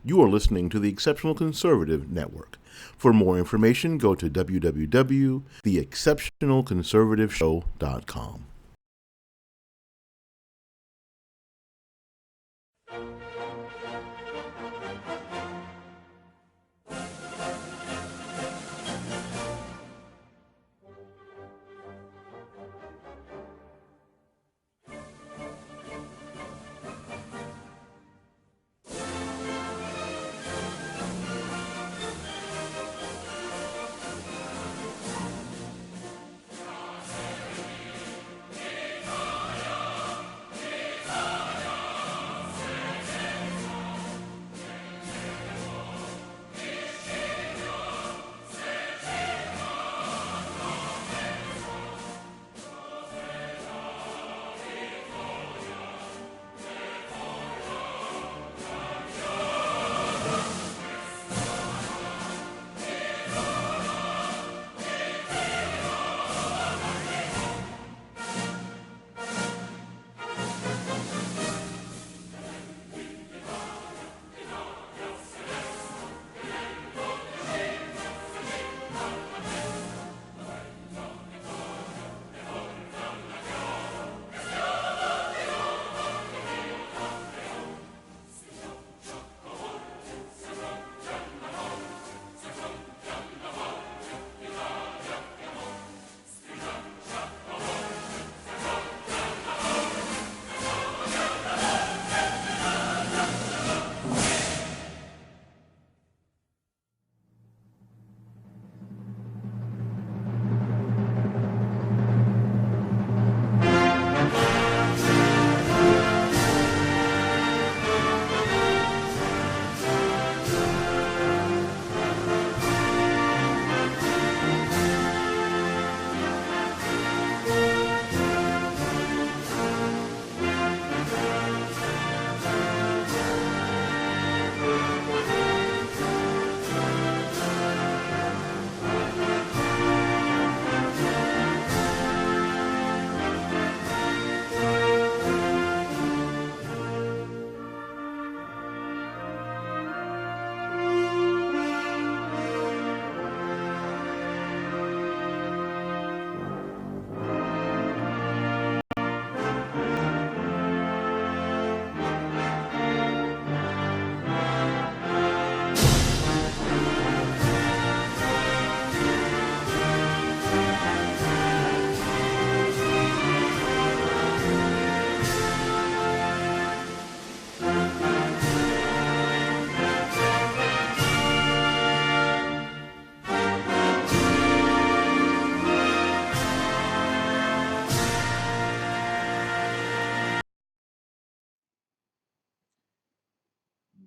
You are listening to the Exceptional Conservative Network. For more information, go to www.theexceptionalconservativeshow.com.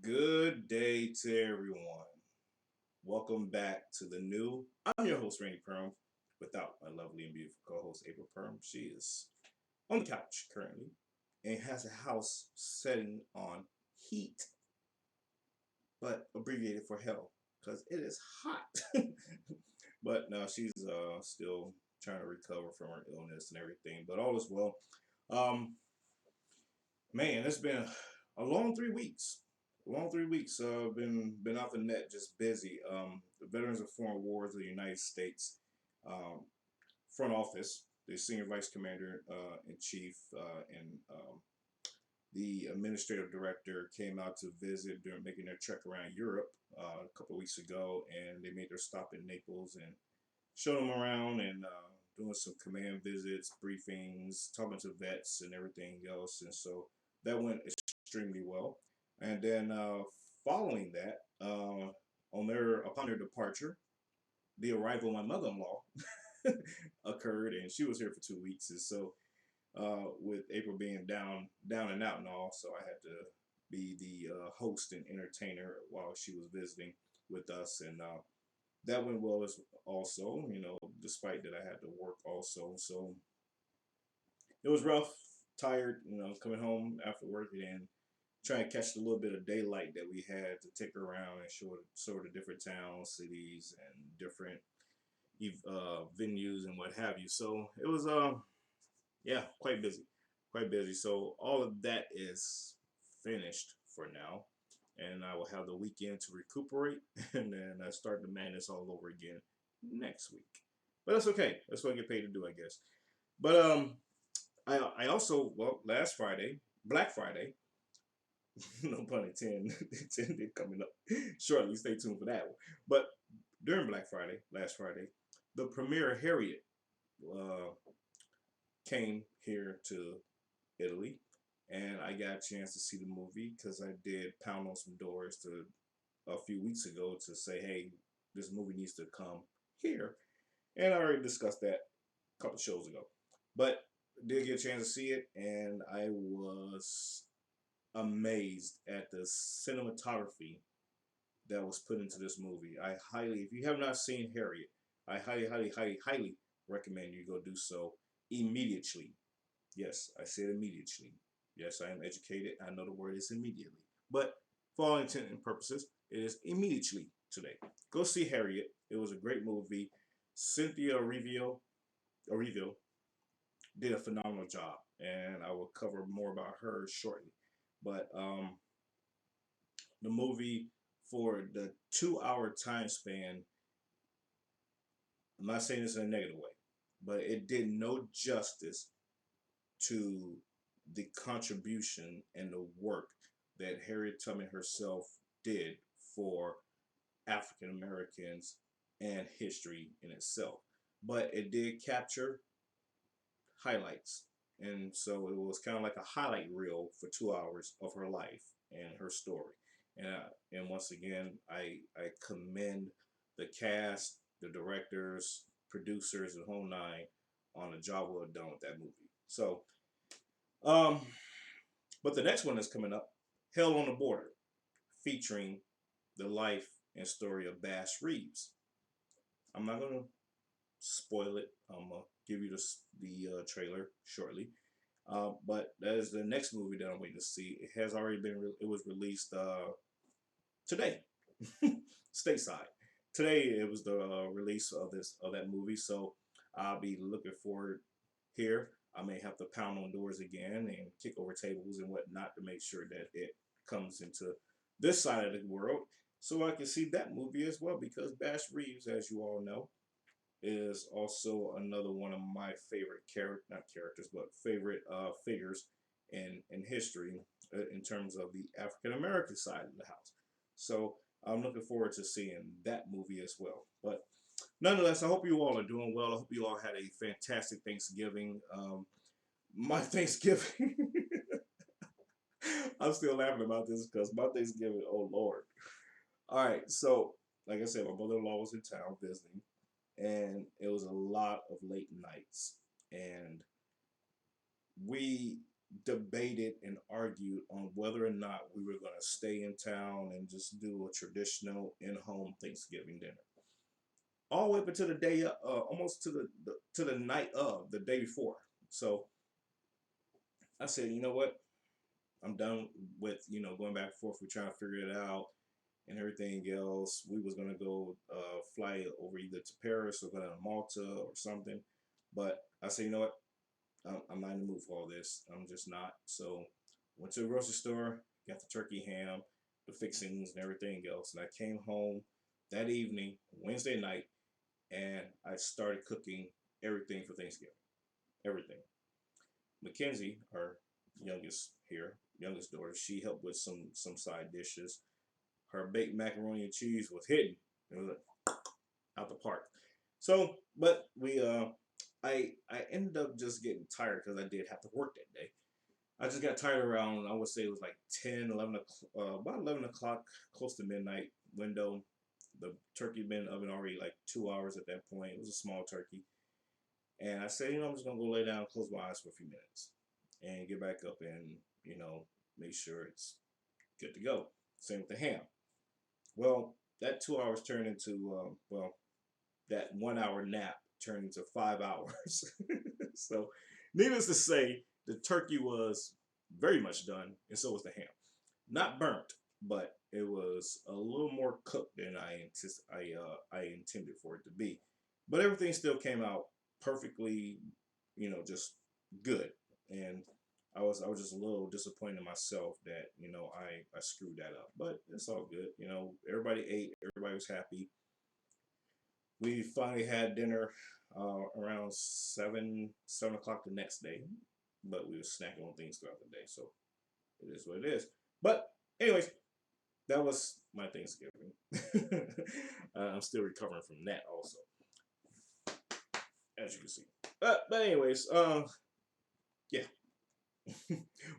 Good day to everyone. Welcome back to the new. I'm your host, Randy Perm, without my lovely and beautiful co host, April Perm. She is on the couch currently and has a house setting on heat, but abbreviated for hell because it is hot. But no, she's still trying to recover from her illness and everything, but all is well. Um, Man, it's been a long 3 weeks. Long 3 weeks. Been off the net, just busy. The Veterans of Foreign Wars of the United States um, front office, the senior vice commander in chief, and the administrative director came out to visit during making their trek around Europe a couple of weeks ago, and they made their stop in Naples and showed them around and doing some command visits, briefings, talking to vets and everything else. And so that went extremely well. And then following that, upon their departure, the arrival of my mother-in-law occurred, and she was here for 2 weeks. And so with April being down and out and all, so I had to be the host and entertainer while she was visiting with us, and that went well as also, despite that I had to work also. So it was rough, tired, coming home after work and trying to catch the little bit of daylight that we had to take her around and show her the different towns, cities, and different venues and what have you. So it was, yeah, quite busy, quite busy. So all of that is finished for now. and I will have the weekend to recuperate, and then I start the madness all over again next week. But that's okay. That's what I get paid to do, I guess. But I also, well, last Friday, Black Friday, no pun intended, coming up shortly. Stay tuned for that one. But during Black Friday, last Friday, the premiere of Harriet uh, came here to Italy, and I got a chance to see the movie because I did pound on some doors to a few weeks ago to say, hey, this movie needs to come here, and I already discussed that a couple shows ago. But did get a chance to see it, and I was amazed at the cinematography that was put into this movie. I highly, if you have not seen Harriet, I highly recommend you go do so immediately. Yes, I said immediately. Yes, I am educated. I know the word is immediately. But for all intent and purposes, it is immediately today. Go see Harriet. It was a great movie. Cynthia Erivo did a phenomenal job, and I will cover more about her shortly. But the movie, for the 2 hour time span, I'm not saying this in a negative way, but it did no justice to the contribution and the work that Harriet Tubman herself did for African Americans and history in itself. But it did capture highlights. And so it was kind of like a highlight reel for 2 hours of her life and her story. And once again, I commend the cast, the directors, producers, and whole nine on the job well done with that movie. So, um, but the next one is coming up, Hell on the Border, featuring the life and story of Bass Reeves. I'm not gonna spoil it. I'm gonna give you the trailer shortly. But that is the next movie that I'm waiting to see. It has already been. It was released today, stateside. Today it was the release of that movie. So I'll be looking forward here. I may have to pound on doors again and kick over tables and whatnot to make sure that it comes into this side of the world so I can see that movie as well because Bash Reeves, as you all know, is also another one of my favorite not characters, but favorite figures in history in terms of the African American side of the house. So I'm looking forward to seeing that movie as well. But nonetheless, I hope you all are doing well. I hope you all had a fantastic Thanksgiving. My Thanksgiving, I'm still laughing about this because my Thanksgiving, oh Lord. All right, so like I said, my mother-in-law was in town visiting, and it was a lot of late nights, and we debated and argued on whether or not we were going to stay in town and just do a traditional in-home Thanksgiving dinner all the way up until the day, almost to the night of the day before. So I said, you know what? I'm done with going back and forth. We're trying to figure it out and everything else. We was gonna go fly over either to Paris or go to Malta or something. But I said, you know what? I'm not in the mood for all this. I'm just not. So went to the grocery store, got the turkey ham, the fixings and everything else, and I came home that evening, Wednesday night, and I started cooking everything for Thanksgiving. Everything. Mackenzie, our youngest daughter, she helped with some side dishes. Her baked macaroni and cheese was hidden. It was out the park. So, but I ended up just getting tired because I did have to work that day. I just got tired around, I would say it was like 10, 11 o'clock, about 11 o'clock, close to midnight window. The turkey been in the oven already like 2 hours at that point. It was a small turkey. And I said, I'm just going to go lay down, close my eyes for a few minutes and get back up and, make sure it's good to go. Same with the ham. Well, that 2 hours turned into, that 1 hour nap turned into 5 hours. So, needless to say, the turkey was very much done, and so was the ham. Not burnt, but it was a little more cooked than I intended for it to be. But everything still came out perfectly, just good. And I was just a little disappointed in myself that I screwed that up, but it's all good. Everybody ate, everybody was happy. We finally had dinner around 7 o'clock the next day, but we were snacking on things throughout the day, so it is what it is. But anyways, that was my Thanksgiving. I'm still recovering from that also, as you can see. But anyways, yeah,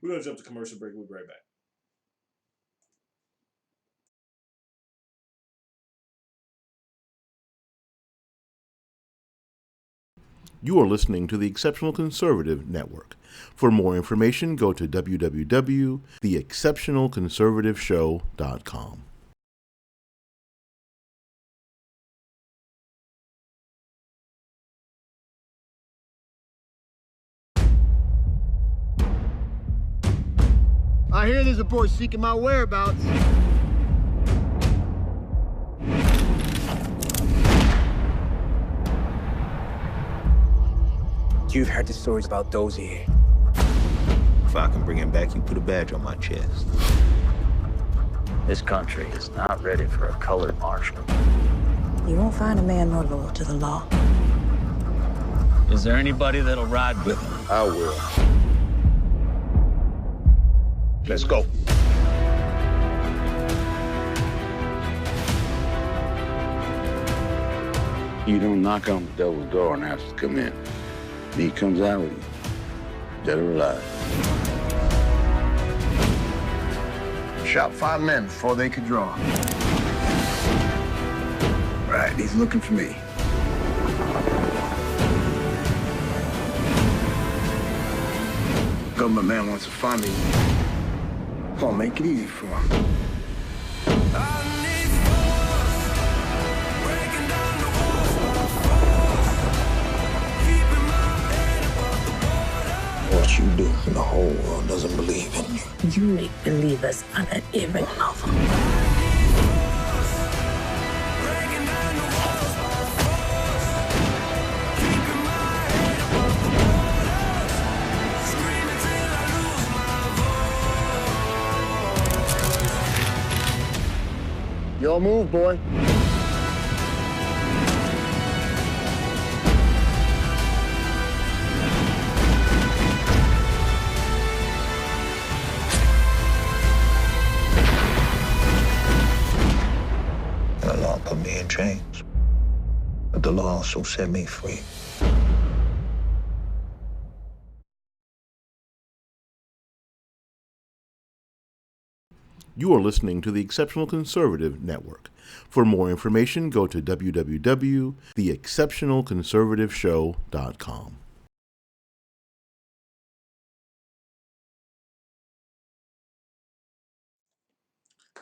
we're gonna jump to commercial break. We'll be right back. You are listening to the Exceptional Conservative Network. For more information, go to www.theexceptionalconservativeshow.com. I hear there's a boy seeking my whereabouts. You've heard the stories about Dozy here. If I can bring him back, you put a badge on my chest. This country is not ready for a colored marshal. You won't find a man more loyal to the law. Is there anybody that'll ride with him? I will. Let's go. You don't knock on the devil's door and ask to come in. He comes out with you, dead or alive. Shot 5 men before they could draw. Right, he's looking for me. Government man wants to find me. I'll make it easy for him. What you do, the whole world doesn't believe in you. You make believers out of every novel. Your move, boy. The law put me in chains, but the law also set me free. You are listening to the Exceptional Conservative Network. For more information, go to www.theexceptionalconservativeshow.com.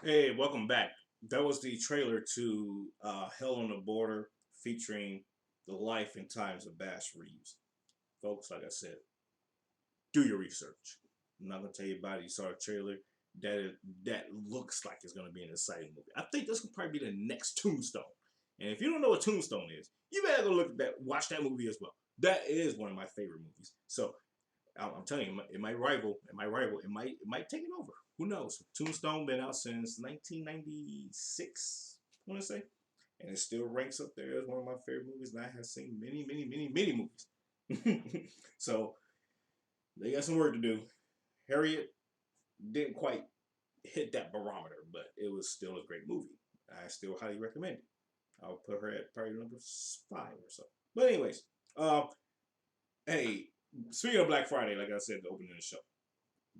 Hey, welcome back. That was the trailer to Hell on the Border, featuring the life and times of Bash Reeves. Folks, like I said, do your research. I'm not gonna tell you about it. You saw a trailer that looks like it's gonna be an exciting movie. I think this could probably be the next Tombstone. And if you don't know what Tombstone is, you better go look at that, watch that movie as well. That is one of my favorite movies. So I'm telling you, it might rival. It might take it over. Who knows? Tombstone been out since 1996, I want to say, and it still ranks up there as one of my favorite movies. And I have seen many, many, many, many movies. So they got some work to do. Harriet didn't quite hit that barometer, but it was still a great movie. I still highly recommend it. I'll put her at probably number 5 or so. But anyways, hey, speaking of Black Friday, like I said, the opening of the show,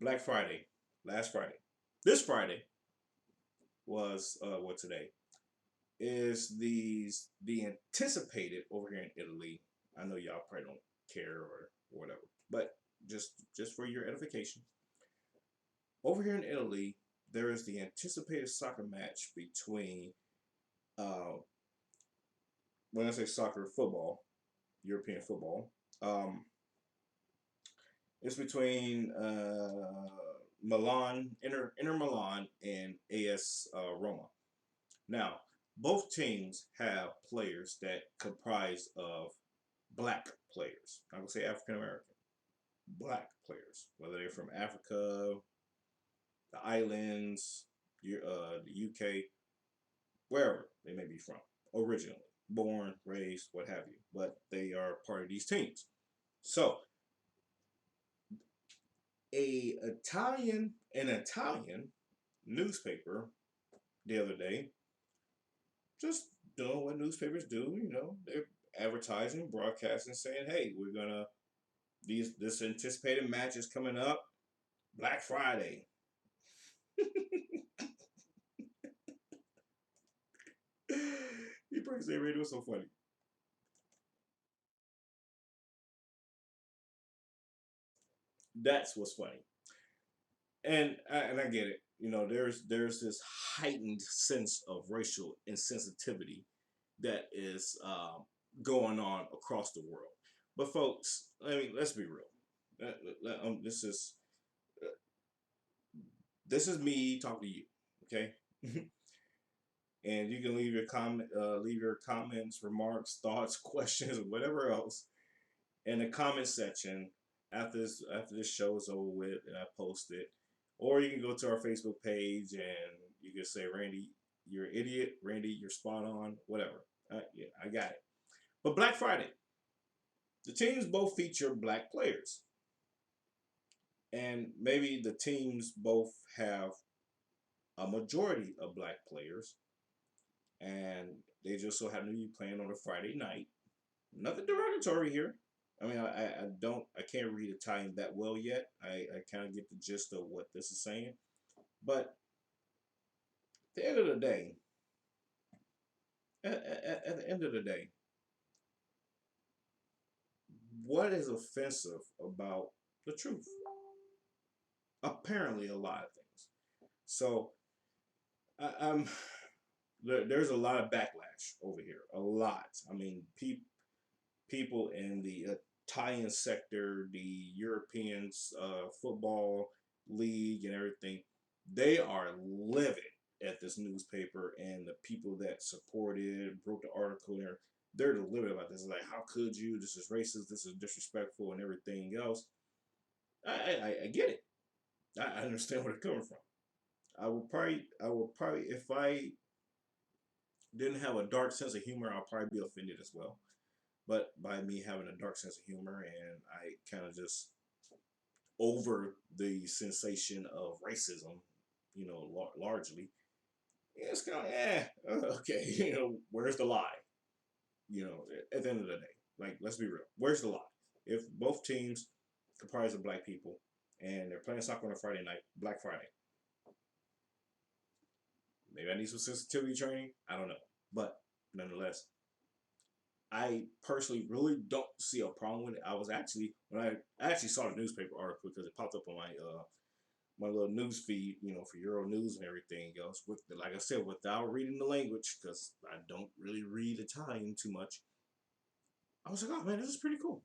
Black Friday, last Friday, this Friday was what today is the anticipated over here in Italy. I know y'all probably don't care or whatever, but just for your edification, over here in Italy, there is the anticipated soccer match between, when I say soccer, football, European football. It's between Inter Milan, and AS Roma. Now, both teams have players that comprise of black players. I would say African American. black players, whether they're from Africa, the islands, the UK, wherever they may be from, originally born, raised, what have you, but they are part of these teams. So, an Italian newspaper the other day, just doing what newspapers do, they're advertising, broadcasting, saying, "Hey, we're gonna this anticipated match is coming up, Black Friday." You probably say radio was so funny. That's what's funny, and I get it. There's this heightened sense of racial insensitivity that is going on across the world. But folks, I mean, let's be real. This is me talking to you, okay? And you can leave your comments, remarks, thoughts, questions, or whatever else in the comment section after this show is over with and I post it. Or you can go to our Facebook page and you can say, "Randy, you're an idiot. Randy, you're spot on." Whatever. Yeah, I got it. But Black Friday, the teams both feature black players. And maybe the teams both have a majority of black players. And they just so happen to be playing on a Friday night. Nothing derogatory here. I mean, I can't read Italian that well yet. I kind of get the gist of what this is saying. But at the end of the day, at the end of the day, what is offensive about the truth? Apparently, a lot of things. So, I'm there's a lot of backlash over here. A lot. I mean, people in the Italian sector, the European football league, and everything, they are livid at this newspaper and the people that supported, wrote the article there. They're livid about this. Like, how could you? This is racist. This is disrespectful, and everything else. I get it. I understand where they're coming from. I would probably, if I didn't have a dark sense of humor, I'll probably be offended as well. But by me having a dark sense of humor and I kind of just over the sensation of racism, largely, it's kind of, okay, where's the lie? At the end of the day, like, let's be real, where's the lie? If both teams comprise of black people and they're playing soccer on a Friday night, Black Friday, maybe I need some sensitivity training, I don't know. But nonetheless, I personally really don't see a problem with it. When I actually saw the newspaper article because it popped up on my little news feed, for Euro News and everything else. Like I said, without reading the language, because I don't really read Italian too much. I was like, oh man, this is pretty cool.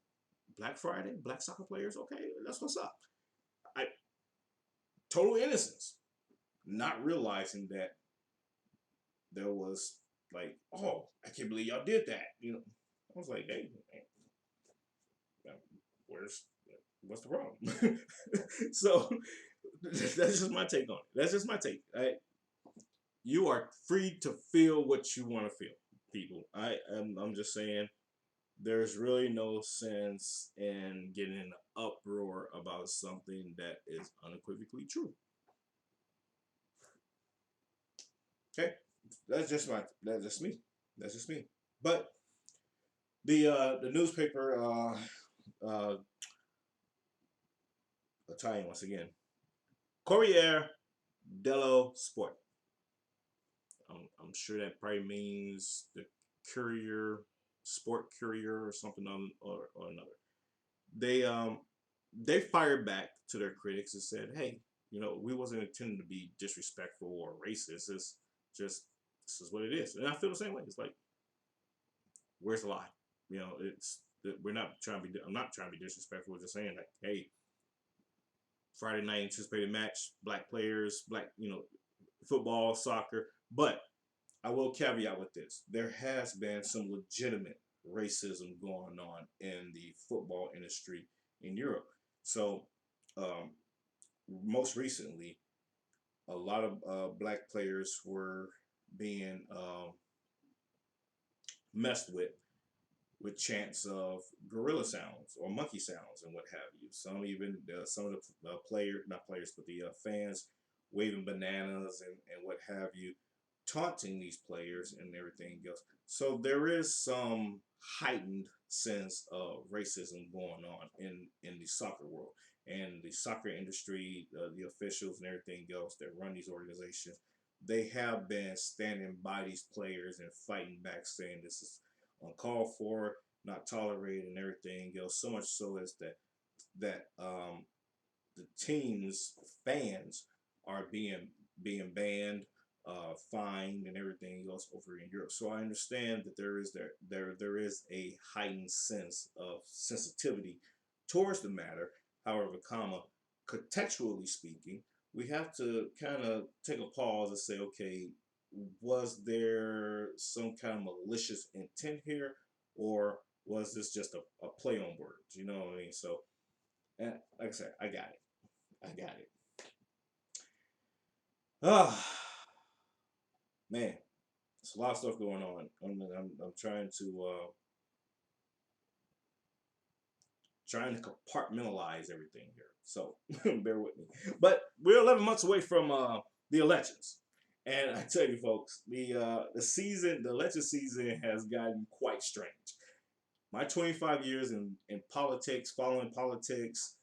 Black Friday, black soccer players, okay, that's what's up. I total innocence, not realizing that there was like, oh, I can't believe y'all did that. I was like, hey, what's the problem? So that's just my take on it. That's just my take. You are free to feel what you want to feel, people. I'm just saying, there's really no sense in getting an uproar about something that is unequivocally true. Okay, that's just me. That's just me. But the newspaper, Italian once again, Corriere dello Sport. I'm sure that probably means the courier, sport courier, or something or another. They fired back to their critics and said, "Hey, we wasn't intending to be disrespectful or racist. It's just this is what it is." And I feel the same way. It's like, where's the lie? We're not trying to be. I'm not trying to be disrespectful. We're just saying, like, hey, Friday night anticipated match, black players, black, football, soccer. But I will caveat with this. There has been some legitimate racism going on in the football industry in Europe. So, most recently, a lot of black players were being messed with chants of gorilla sounds or monkey sounds and what have you. Some even some of the not players, but the fans waving bananas and what have you, taunting these players and everything else. So there is some heightened sense of racism going on in the soccer world and the soccer industry, the officials and everything else that run these organizations. They have been standing by these players and fighting back, saying this is uncalled for, not tolerated, and everything else. So much so as that the team's fans are being banned, fined, and everything else over in Europe. So I understand that there is a heightened sense of sensitivity towards the matter. However, contextually speaking, we have to kind of take a pause and say, okay, was there some kind of malicious intent here, or was this just a play on words? You know what I mean? So, like I said, I got it. Ah, man, there's a lot of stuff going on. I'm trying to compartmentalize everything here. So bear with me. But we're 11 months away from the elections. And I tell you folks, the election season has gotten quite strange. My 25 years in politics, following politics,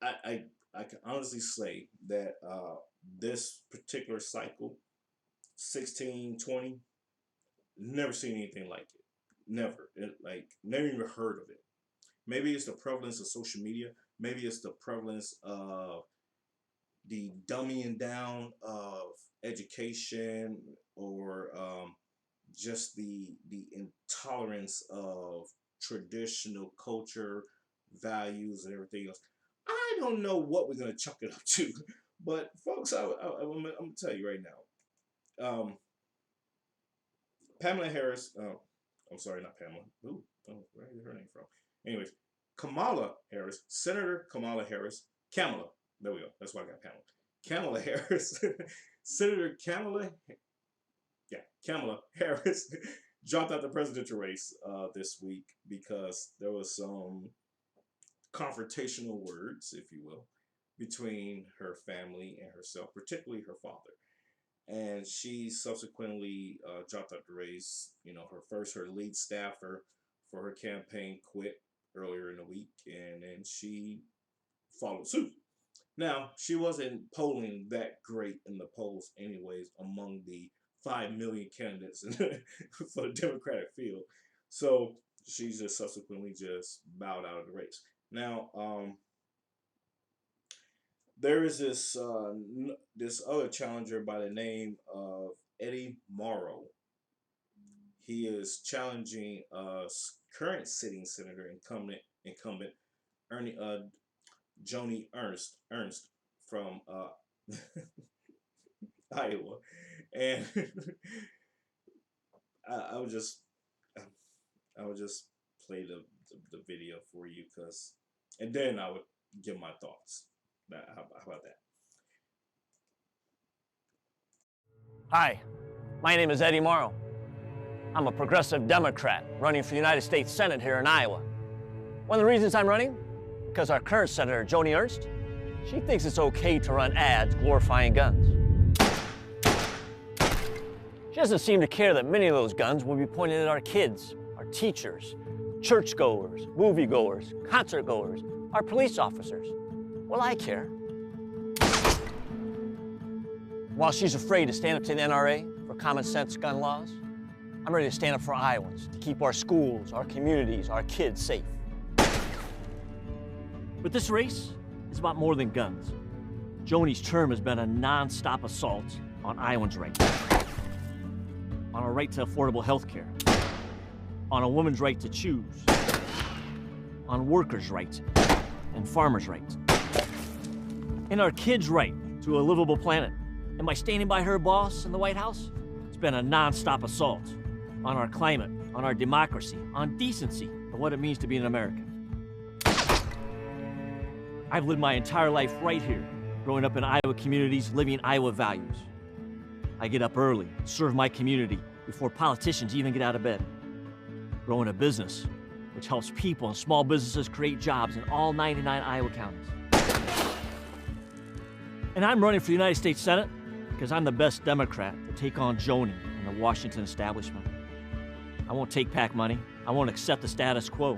I can honestly say that this particular cycle, 16, 20, never seen anything like it. Never. Never even heard of it. Maybe it's the prevalence of social media. Maybe it's the prevalence of the dumbing down of education, or just the intolerance of traditional culture, values, and everything else. I don't know what we're gonna chuck it up to, but folks, I'm gonna tell you right now. Pamela Harris. Oh, I'm sorry, not Pamela. Ooh, where is her name from? Anyways, Kamala Harris, Senator Kamala Harris, Kamala. There we go. That's why I got Pamela. Kamala Harris, Senator Kamala Harris dropped out the presidential race this week because there was some confrontational words, if you will, between her family and herself, particularly her father. And she subsequently dropped out the race. You know, her lead staffer for her campaign quit earlier in the week, and then she followed suit. Now, she wasn't polling that great in the polls anyways among the 5 million candidates for the Democratic field. So she just subsequently just bowed out of the race. Now, there is this other challenger by the name of Eddie Morrow. He is challenging current sitting senator incumbent Joni Ernst from Iowa, and I would just play the video for you, and then I would give my thoughts. How about that? Hi, my name is Eddie Morrow. I'm a progressive Democrat running for the United States Senate here in Iowa. One of the reasons I'm running, because our current Senator, Joni Ernst, she thinks it's okay to run ads glorifying guns. She doesn't seem to care that many of those guns will be pointed at our kids, our teachers, churchgoers, moviegoers, concertgoers, our police officers. Well, I care. While she's afraid to stand up to the NRA for common sense gun laws, I'm ready to stand up for Iowans to keep our schools, our communities, our kids safe. But this race is about more than guns. Joni's term has been a non-stop assault on Iowans' rights, on our right to affordable health care, on a woman's right to choose, on workers' rights and farmers' rights, and our kids' right to a livable planet. And by standing by her boss in the White House, it's been a non-stop assault on our climate, on our democracy, on decency, and what it means to be an American. I've lived my entire life right here, growing up in Iowa communities, living Iowa values. I get up early, serve my community before politicians even get out of bed. Growing a business, which helps people and small businesses create jobs in all 99 Iowa counties. And I'm running for the United States Senate because I'm the best Democrat to take on Joni and the Washington establishment. I won't take PAC money. I won't accept the status quo.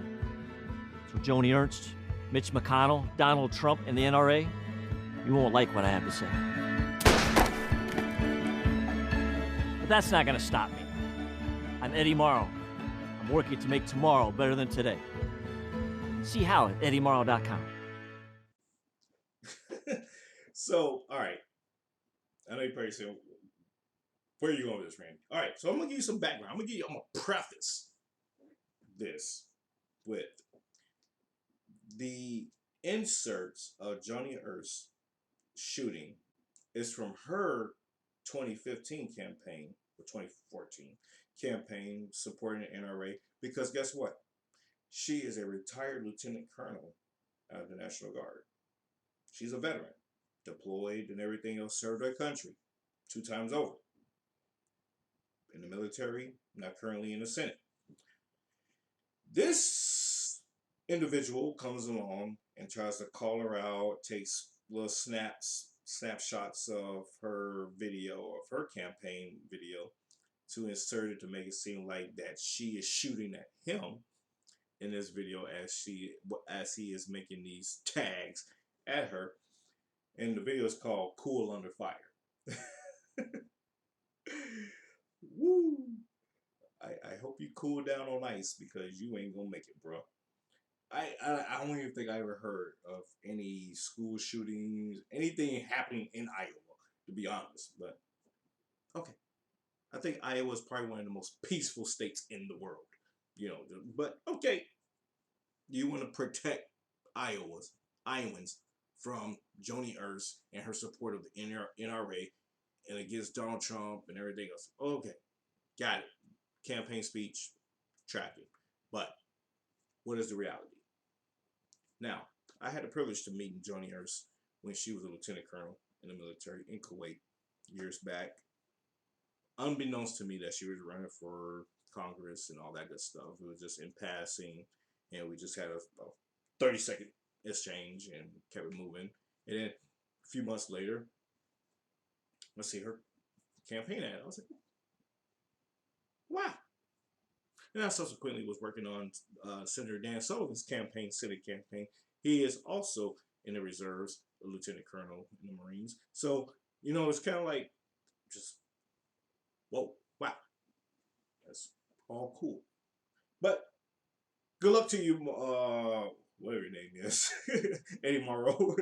So Joni Ernst, Mitch McConnell, Donald Trump, and the NRA, you won't like what I have to say. But that's not going to stop me. I'm Eddie Morrow. I'm working to make tomorrow better than today. See how at eddiemorrow.com. So, all right. I know you probably say, where are you going with this, Randy? All right, so I'm going to give you some background. I'm going to preface this with the inserts of Joni Ernst's shooting is from her 2015 campaign, or 2014 campaign supporting the NRA, because guess what? She is a retired lieutenant colonel out of the National Guard. She's a veteran, deployed and everything else, served her country 2 times over. In the military, not currently in the Senate. This individual comes along and tries to call her out, takes little snapshots of her video, of her campaign video, to insert it to make it seem like that she is shooting at him in this video as he is making these tags at her. And the video is called Cool Under Fire. Woo! I hope you cool down on ice, because you ain't gonna make it, bro. I don't even think I ever heard of any school shootings, anything happening in Iowa, to be honest. But okay, I think Iowa is probably one of the most peaceful states in the world, you know. But okay, you want to protect Iowans from Joni Ernst and her support of the NRA and against Donald Trump and everything else. Okay, got it. Campaign speech, tracking. But what is the reality? Now, I had the privilege to meet Joni Ernst when she was a lieutenant colonel in the military in Kuwait years back. Unbeknownst to me that she was running for Congress and all that good stuff. It was just in passing, and we just had a 30-second exchange and kept it moving. And then a few months later, I see her campaign ad. I was like, wow. And I subsequently was working on Senator Dan Sullivan's campaign, Senate campaign. He is also in the reserves, a lieutenant colonel in the Marines. So, you know, it's kind of like just, whoa, wow. That's all cool. But good luck to you, whatever your name is, Eddie Morrow.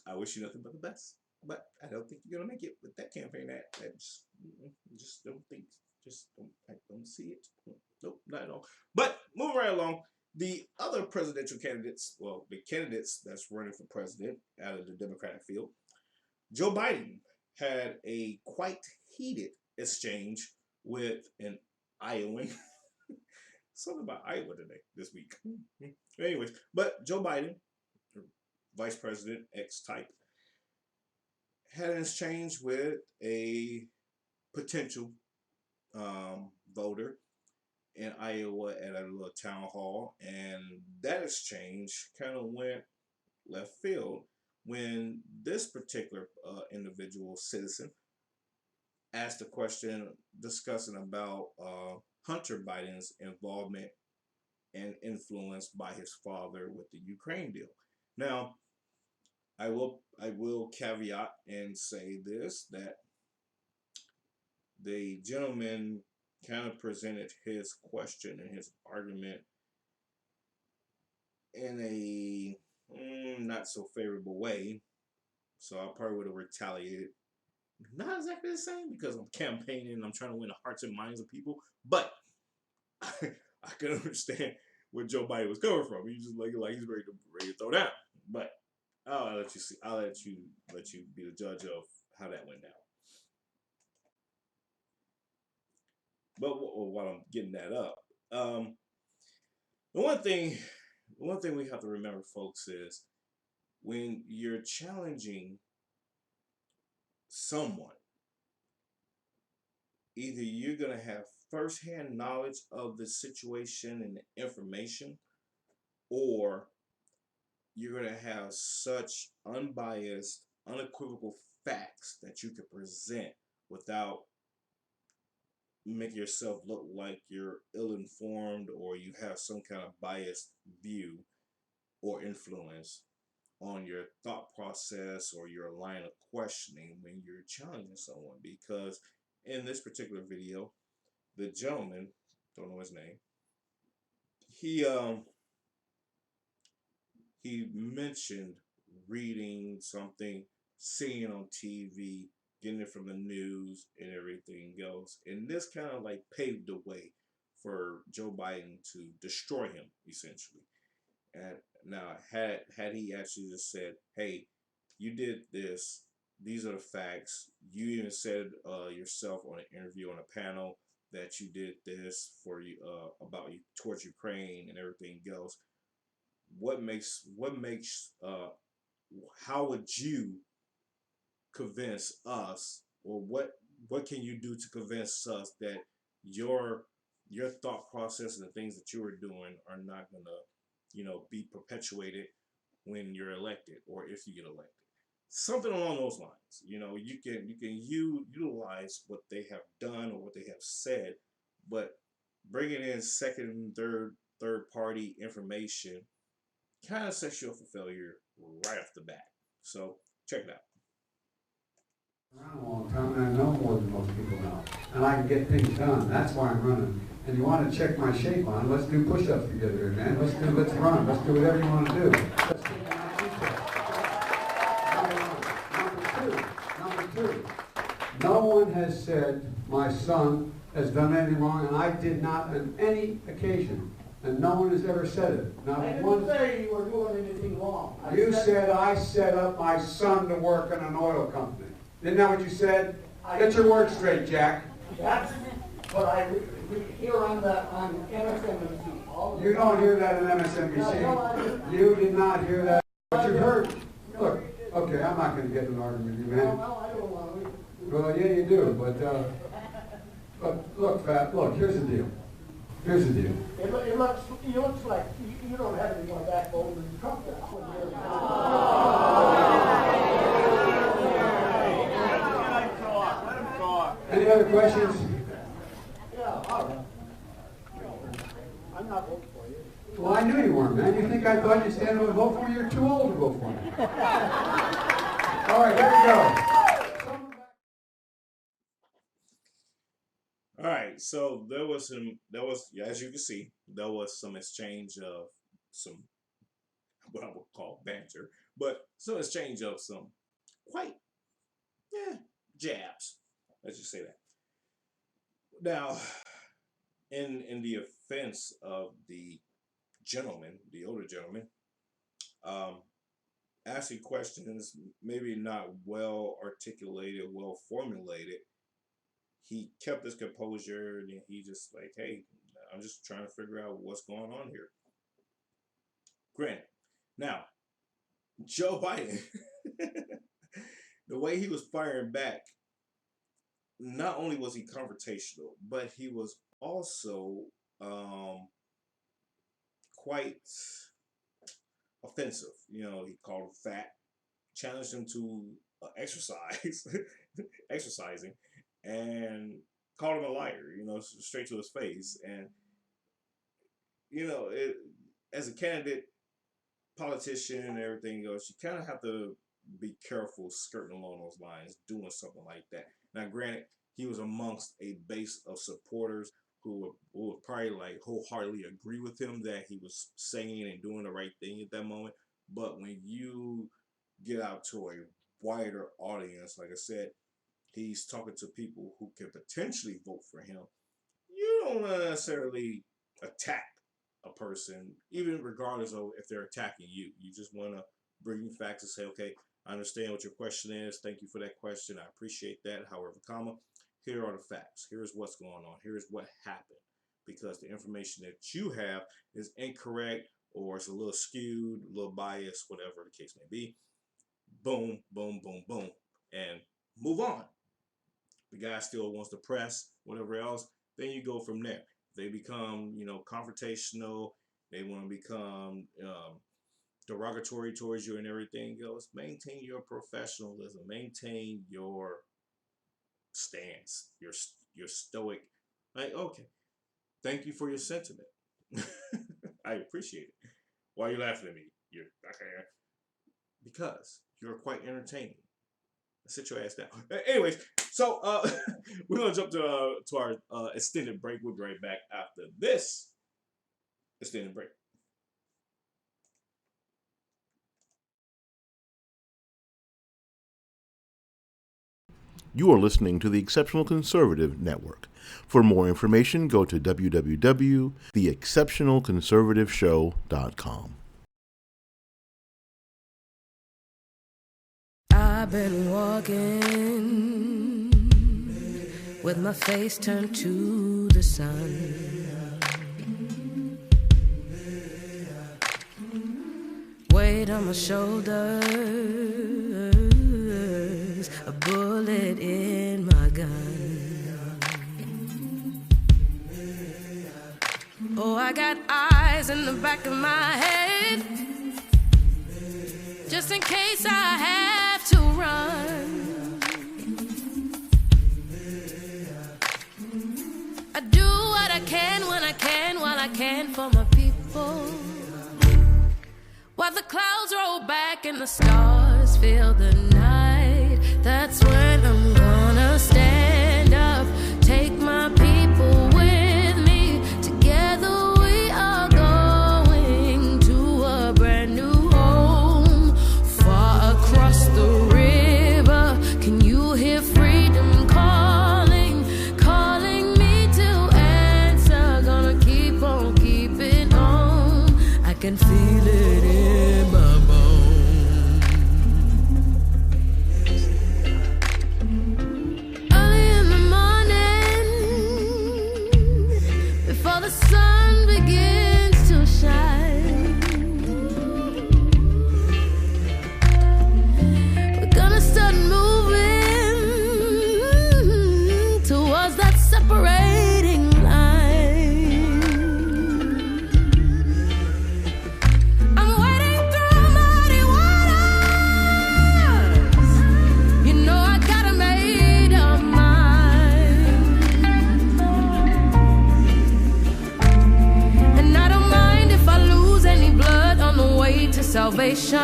I wish you nothing but the best. But I don't think you're going to make it with that campaign ad. I just don't think. I don't see it. Nope, not at all. But moving right along, the other presidential candidates, well, the candidates that's running for president out of the Democratic field, Joe Biden had a quite heated exchange with an Iowan. Something about Iowa today, this week. Anyways, but Joe Biden, Vice President X-type, had an exchange with a potential voter in Iowa at a little town hall, and that exchange kind of went left field when this particular individual citizen asked a question discussing about Hunter Biden's involvement and influence by his father with the Ukraine deal. Now, I will caveat and say this, that the gentleman kind of presented his question and his argument in a not so favorable way. So I probably would have retaliated. Not exactly the same, because I'm campaigning and I'm trying to win the hearts and minds of people. But I could understand where Joe Biden was coming from. He's just like he's ready to throw down. But I'll let you see. I'll let you be the judge of how that went down. But while I'm getting that up, the one thing one thing we have to remember, folks, is when you're challenging someone, either you're going to have firsthand knowledge of the situation and the information, or you're going to have such unbiased, unequivocal facts that you can present without making yourself look like you're ill-informed or you have some kind of biased view or influence on your thought process or your line of questioning when you're challenging someone. Because in this particular video, the gentleman, don't know his name, he mentioned reading something, seeing on TV, getting it from the news and everything else. And this kind of like paved the way for Joe Biden to destroy him, essentially. And now, had he actually just said, "Hey, you did this. These are the facts. You even said yourself on an interview on a panel that you did this for you about you towards Ukraine and everything else." What makes how would you convince us, or what can you do to convince us that your thought process and the things that you are doing are not gonna be perpetuated when you're elected, or if you get elected? Something along those lines. You can utilize what they have done or what they have said, but bringing in second, third party information kind of sets you up for failure right off the bat. So check it out. Around a long time, and I know more than most people know, and I can get things done. That's why I'm running. And you want to check my shape on? Let's do push-ups together here, man. Let's run. Let's do whatever you want to do. Let's do Number two. No one has said my son has done anything wrong, and I did not on any occasion. And no one has ever said it. Not I didn't one. say you were doing anything wrong. You said I set up my son to work in an oil company. Isn't that what you said? Get your words straight, Jack. That's what I hear on MSNBC. You don't hear that in MSNBC. You did not hear that. But you heard. Look, okay, I'm not going to get in an argument with you, man. No, I don't want to. Well, yeah, you do. But look, Fat, look, here's the deal. Here's the deal. It looks like you don't have any more backbone than Trump does. Any other questions? Yeah, all right. I'm not voting for you. Well, I knew you weren't, man. You think I thought you'd stand up and vote for me? You're too old to vote for me. All right, here we go. All right, so there was, as you can see, there was some exchange of some, what I would call banter, but some exchange of some quite, jabs. Let's just say that. Now, in the offense of the gentleman, the older gentleman, asking questions maybe not well articulated, well formulated, he kept his composure, and he just like, hey, I'm just trying to figure out what's going on here. Granted, now, Joe Biden, the way he was firing back, not only was he confrontational, but he was also quite offensive. He called him fat, challenged him to exercising, and called him a liar, straight to his face. And, as a candidate, politician, and everything else, you kind of have to be careful skirting along those lines, doing something like that. Now, granted, he was amongst a base of supporters who would probably like wholeheartedly agree with him that he was saying and doing the right thing at that moment. But when you get out to a wider audience, like I said, he's talking to people who can potentially vote for him. You don't want to necessarily attack a person, even regardless of if they're attacking you. You just want to bring facts and say, okay, I understand what your question is. Thank you for that question. I appreciate that. However, here are the facts. Here's what's going on. Here's what happened. Because the information that you have is incorrect, or it's a little skewed, a little biased, whatever the case may be. Boom, boom, boom, boom, and move on. The guy still wants to press, whatever else, then you go from there. They become, confrontational. They want to become derogatory towards you and everything else. Maintain your professionalism. Maintain your stance. Your stoic. Like, okay, thank you for your sentiment. I appreciate it. Why are you laughing at me? Because you're quite entertaining. Sit your ass down. Anyways, so we're gonna jump to our extended break. We'll be right back after this extended break. You are listening to the Exceptional Conservative Network. For more information, go to www.theexceptionalconservativeshow.com. I've been walking with my face turned to the sun, weight on my shoulders, a bullet in my gun. Oh, I got eyes in the back of my head, just in case I have to run. I do what I can when I can, while I can for my people. While the clouds roll back and the stars fill the night, that's when I'm gonna stand up, take my people with me. Together we are going to a brand new home, far across the river. Can you hear freedom calling, calling me to answer? Gonna keep on keeping on. I can feel it in my bones. Early in the morning, before the sun begins to shine, we're gonna start moving towards that separating line. I'm wading through muddy waters. You know I got a made up mind, and I don't mind if I lose any blood on the way to salvation.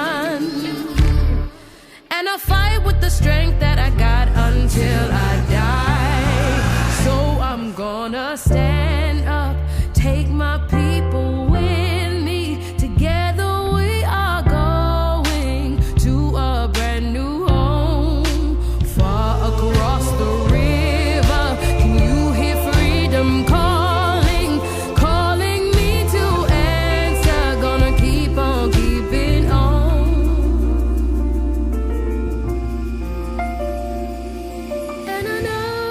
And I'll fight with the strength that I got until I die. So I'm gonna stand up, take my people with me. Together we are going to a brand new home, far across the river. Can you hear freedom calling, calling me to answer? Gonna keep on keeping on. And I know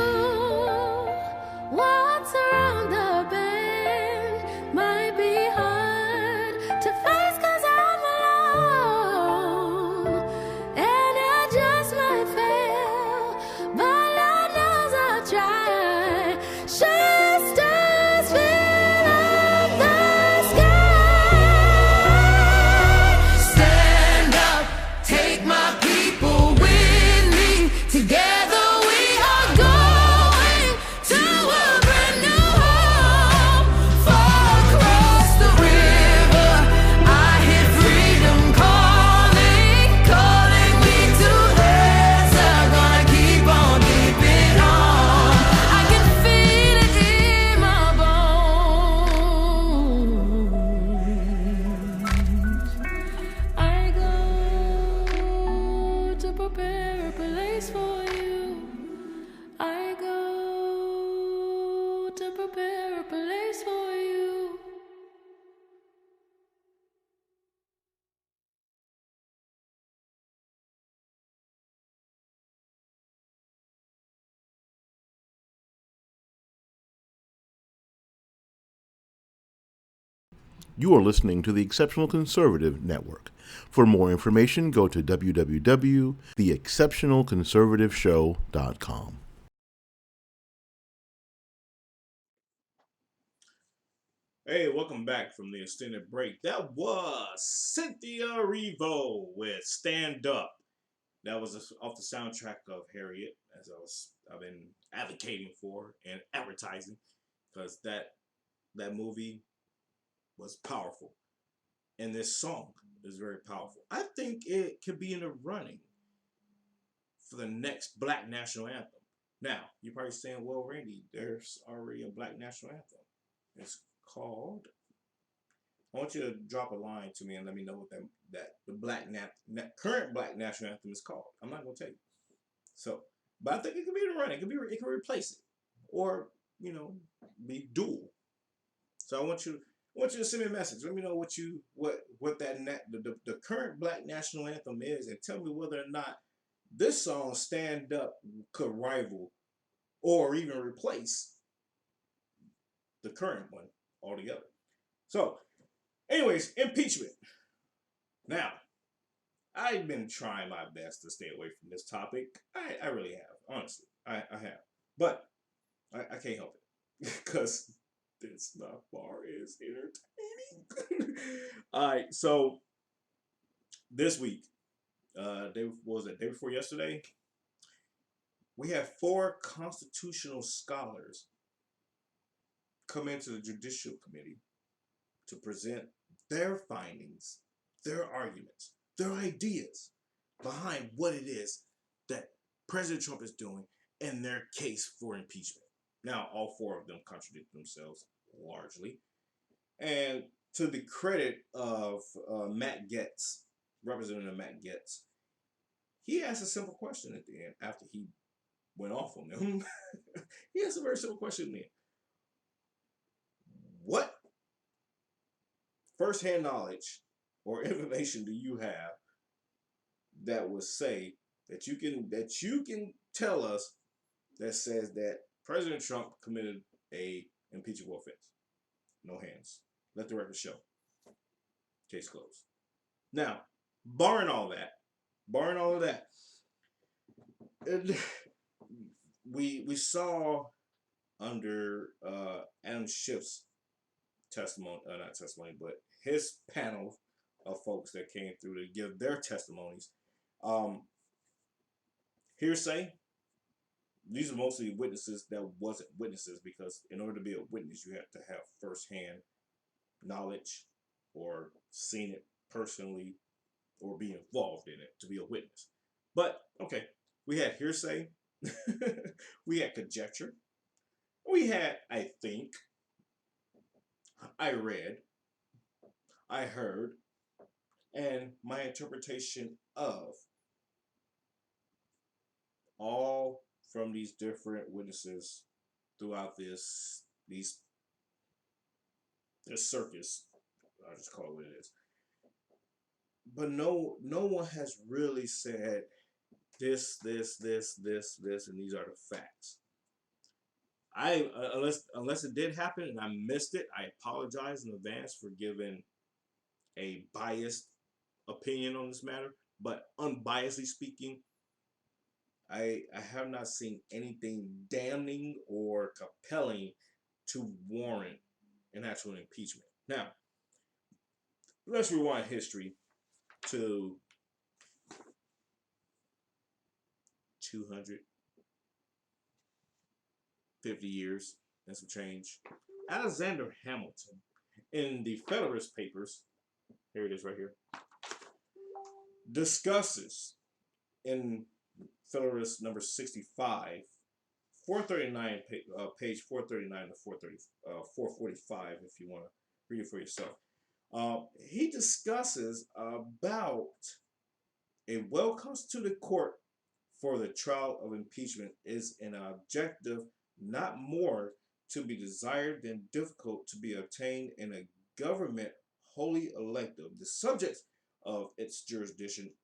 You are listening to the Exceptional Conservative Network. For more information, go to www.theexceptionalconservativeshow.com. Hey, welcome back from the extended break. That was Cynthia Erivo with Stand Up. That was off the soundtrack of Harriet, as I've been advocating for and advertising, because that movie was powerful, and this song is very powerful. I think it could be in the running for the next Black National Anthem. Now, you're probably saying, "Well, Randy, there's already a Black National Anthem. It's called." I want you to drop a line to me and let me know what that the current Black National Anthem is called. I'm not gonna tell you. So, but I think it could be in the running. It could replace it, or be dual. So I want you to send me a message. Let me know what the current Black National Anthem is, and tell me whether or not this song "Stand Up" could rival or even replace the current one altogether. So, anyways, impeachment. Now, I've been trying my best to stay away from this topic. I really have, honestly. I have. But I can't help it. Because this not far is entertaining. Alright, so this week, day before yesterday, we had 4 constitutional scholars come into the Judicial Committee to present their findings, their arguments, their ideas behind what it is that President Trump is doing in their case for impeachment. Now, all 4 of them contradict themselves largely. And to the credit of Matt Gaetz, Representative Matt Gaetz, he asked a simple question at the end after he went off on them. He asked a very simple question then. What firsthand knowledge or information do you have that would say that you can tell us that says that President Trump committed a impeachable offense? No hands. Let the record show. Case closed. Now, barring all of that, we saw under Adam Schiff's testimony, not testimony, but his panel of folks that came through to give their testimonies. Hearsay. These are mostly witnesses that wasn't witnesses, because in order to be a witness, you have to have firsthand knowledge or seen it personally or be involved in it to be a witness. But okay, we had hearsay, we had conjecture, we had I think, I read, I heard, and my interpretation of, all from these different witnesses throughout this circus. I'll just call it what it is. But no one has really said this, and these are the facts. Unless it did happen and I missed it, I apologize in advance for giving a biased opinion on this matter. But unbiasedly speaking, I have not seen anything damning or compelling to warrant an actual impeachment. Now, let's rewind history to 250 years and some change. Alexander Hamilton, in the Federalist Papers, here it is right here, discusses in Federalist number 65, 439, page 439 to 445, if you want to read it for yourself. He discusses about a well-constituted court for the trial of impeachment is an objective not more to be desired than difficult to be obtained in a government wholly elective. The subjects of its jurisdiction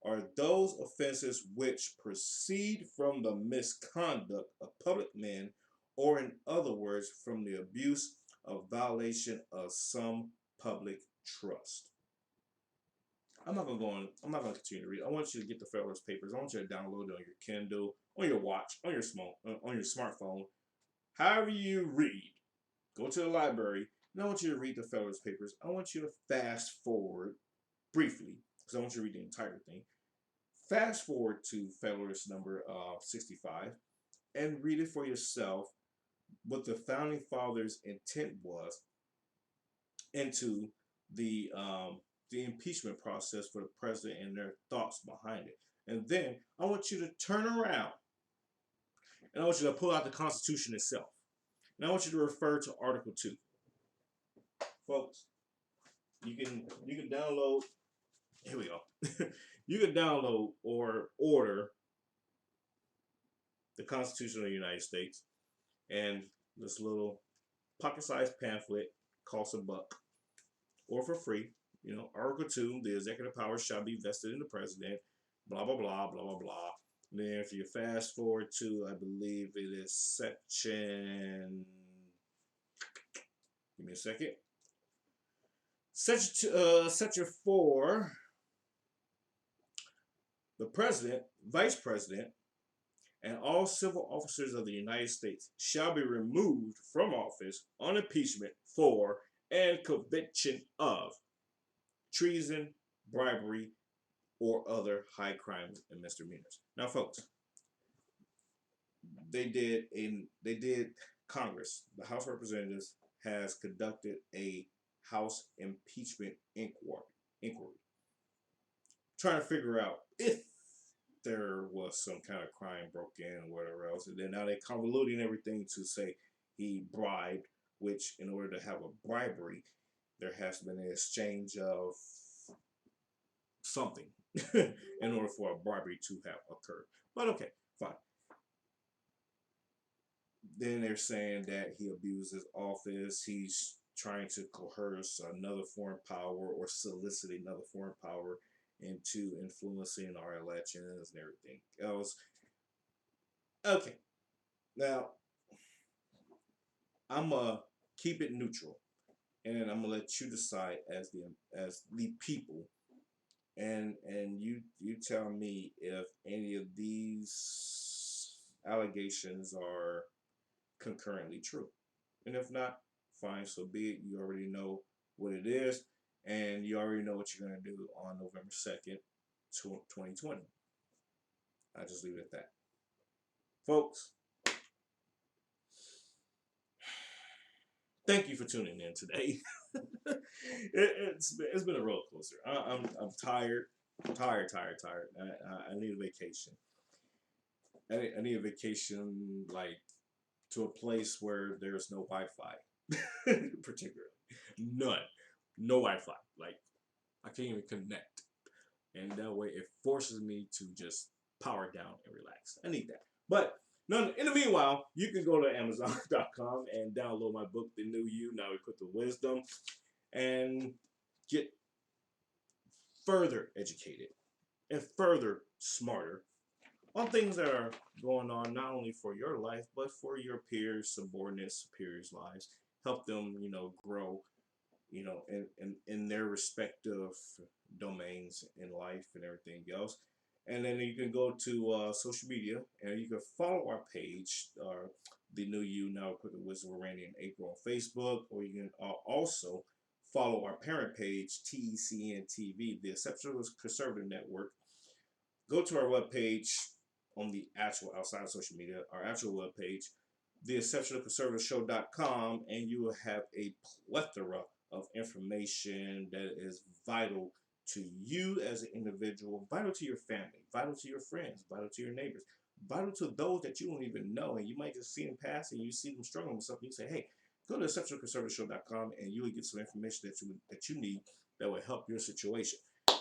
are those offenses which proceed from the misconduct of public men, or in other words, from the abuse of violation of some public trust. I'm not going to continue to read. I want you to get the Federalist Papers. I want you to download it on your Kindle, on your watch, on your smartphone. However you read, go to the library, and I want you to read the Federalist Papers. I want you to fast forward briefly, because I want you to read the entire thing. Fast forward to Federalist number 65 and read it for yourself what the Founding Fathers' intent was into the impeachment process for the president and their thoughts behind it. And then I want you to turn around and I want you to pull out the Constitution itself. And I want you to refer to Article 2. Folks, you can download, here we go. You can download or order the Constitution of the United States, and this little pocket-sized pamphlet costs $1 or for free. You know, Article 2, the executive powers shall be vested in the president, blah, blah, blah, blah, blah, blah. And then if you fast forward to, I believe it is section, give me a second. Section 4, the president, vice president, and all civil officers of the United States shall be removed from office on impeachment for and conviction of treason, bribery, or other high crimes and misdemeanors. Now, folks, Congress, the House of Representatives, has conducted a House impeachment inquiry, trying to figure out if there was some kind of crime broke in or whatever else. And then now they're convoluting everything to say he bribed, which in order to have a bribery, there has been an exchange of something in order for a bribery to have occurred. But okay, fine. Then they're saying that he abused his office. He's trying to coerce another foreign power or solicit another foreign power into influencing our elections and everything else. Okay, now I'm gonna keep it neutral, and I'm gonna let you decide as the people, and you tell me if any of these allegations are concurrently true, and if not, fine, so be it. You already know what it is, and you already know what you're going to do on November 2nd, 2020. I just leave it at that. Folks, thank you for tuning in today. It's been a roller coaster. I'm tired. Tired. I need a vacation. I need a vacation, like, to a place where there's no Wi-Fi, particularly. None. No Wi-Fi. Like, I can't even connect. And that way it forces me to just power down and relax. I need that. But in the meanwhile, you can go to Amazon.com and download my book, The New You, Now Equipped with Wisdom, and get further educated and further smarter on things that are going on, not only for your life, but for your peers, subordinates, superiors' lives. Help them, grow, in their respective domains in life and everything else. And then you can go to social media and you can follow our page, The New You, Now Equipped with Wisdom with Randy&April on Facebook, or you can also follow our parent page, TECN TV, the Exceptional Conservative Network. Go to our webpage on the actual, outside of social media, our actual webpage, theexceptionalconservativeshow.com, and you will have a plethora of information that is vital to you as an individual, vital to your family, vital to your friends, vital to your neighbors, vital to those that you don't even know, and you might just see them pass and you see them struggling with something. You say, hey, go to exceptionalconservativeshow.com and you will get some information that you need that will help your situation.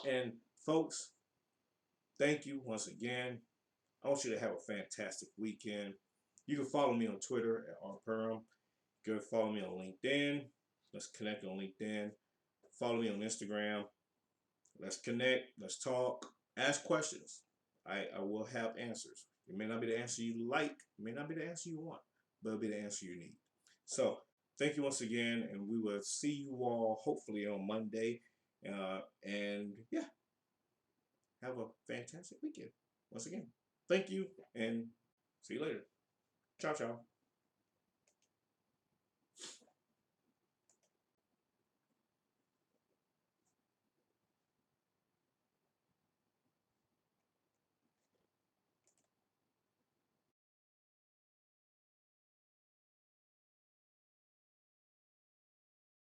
And folks, thank you once again. I want you to have a fantastic weekend. You can follow me on Twitter at rperm. You can follow me on LinkedIn. Let's connect on LinkedIn. Follow me on Instagram. Let's connect. Let's talk. Ask questions. I will have answers. It may not be the answer you like. It may not be the answer you want, but it'll be the answer you need. So thank you once again, and we will see you all hopefully on Monday. And yeah, have a fantastic weekend. Once again, thank you, and see you later. Ciao, ciao.